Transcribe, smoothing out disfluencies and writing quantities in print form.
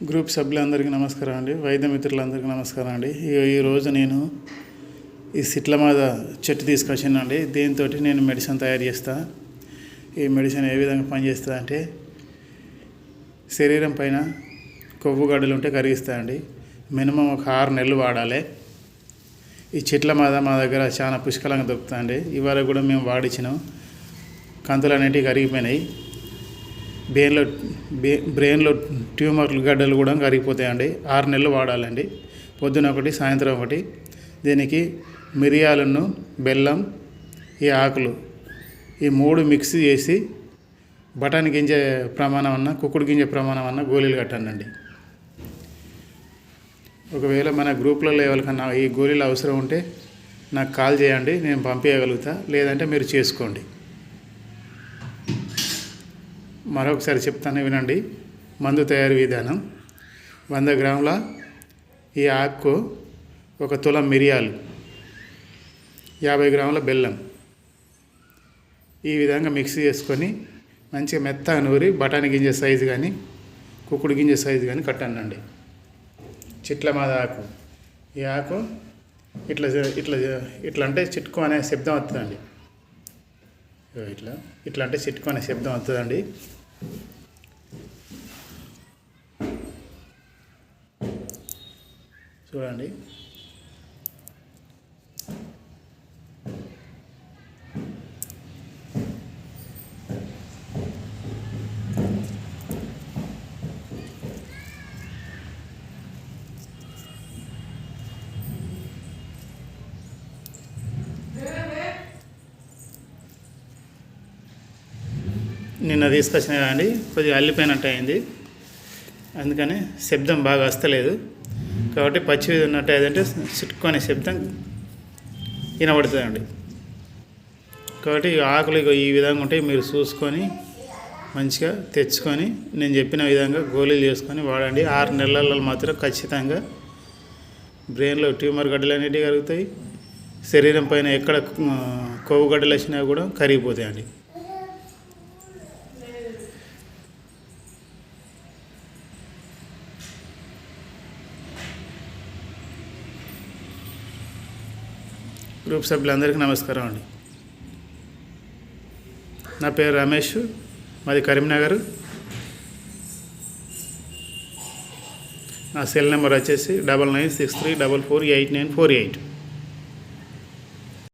Group సభ్యులందరికీ నమస్కారం అండి. వైద్య మిత్రులందరికీ నమస్కారం అండి. ఈరోజు నేను ఈ సిట్లమాద చెట్టు తీసుకొచ్చానండి. దీంతో నేను మెడిసిన్ తయారు చేస్తా. ఈ మెడిసిన్ ఏ విధంగా పనిచేస్తుంది అంటే, శరీరం పైన కొవ్వు గడ్డలు ఉంటే కరిగిస్తాయండి. మినిమం ఒక 6 నెలలు వాడాలి. ఈ సిట్లమాద మా దగ్గర చాలా పుష్కలంగా దొరుకుతుందండి. ఇవాళ కూడా మేము వాడించినాం. కంతులు అనేటివి కరిగిపోయినాయి. బ్రెయిన్లో ట్యూమర్లు గడ్డలు కూడా కరిగిపోతాయండి. 6 నెలలు వాడాలండి. పొద్దున ఒకటి, సాయంత్రం ఒకటి. దీనికి మిరియాలను, బెల్లం, ఈ ఆకులు ఈ 3 మిక్స్ చేసి బఠానీ గింజ ప్రమాణం అన్న, కుక్కుడు గింజ ప్రమాణం అన్న గోళీలు కట్టండి. ఒకవేళ మన గ్రూప్లలో ఎవరికన్నా ఈ గోళీలు అవసరం ఉంటే నాకు కాల్ చేయండి, నేను పంపించగలుగుతా. లేదంటే మీరు చేసుకోండి. మరొకసారి చెప్తాను, వినండి. మందు తయారీ విధానం: 100 గ్రాముల ఈ ఆకు, 1 తులం మిరియాలు, 50 గ్రాముల బెల్లం ఈ విధంగా మిక్స్ చేసుకొని మంచిగా మెత్తగా నూరి బఠానీ గింజ సైజు కానీ, కుక్కుడు గింజ సైజు కానీ కట్టండి. సిట్లమాద ఆకు, ఈ ఆకు ఇట్లా ఇట్లా ఇట్లా అంటే చిట్కు అనే శబ్దం వస్తుందండి. ఇట్లా అంటే చిట్కు అనే శబ్దం వస్తుందండి. చూడండి. నిన్న తీసుకొచ్చిన అండి, కొద్దిగా అల్లిపోయినట్టు అయింది. అందుకని శబ్దం బాగా వస్తలేదు. కాబట్టి పచ్చి ఉన్నట్టు ఏదంటే చిట్టుకునే శబ్దం వినబడుతుందండి. కాబట్టి ఆకులు ఈ విధంగా ఉంటాయి. మీరు చూసుకొని మంచిగా తెచ్చుకొని నేను చెప్పిన విధంగా గోళీలు చేసుకొని వాడండి. 6 నెలలలో మాత్రం ఖచ్చితంగా బ్రెయిన్లో ట్యూమర్ గడ్డలు అనేటివి కరుగుతాయి. శరీరం పైన ఎక్కడ కొవ్వు గడ్డలు వచ్చినా కూడా కరిగిపోతాయండి. గ్రూప్ సభ్యులందరికీ నమస్కారం అండి. నా పేరు రమేష్, మాది కరీంనగర్. నా సెల్ నెంబర్ వచ్చేసి 9963448948.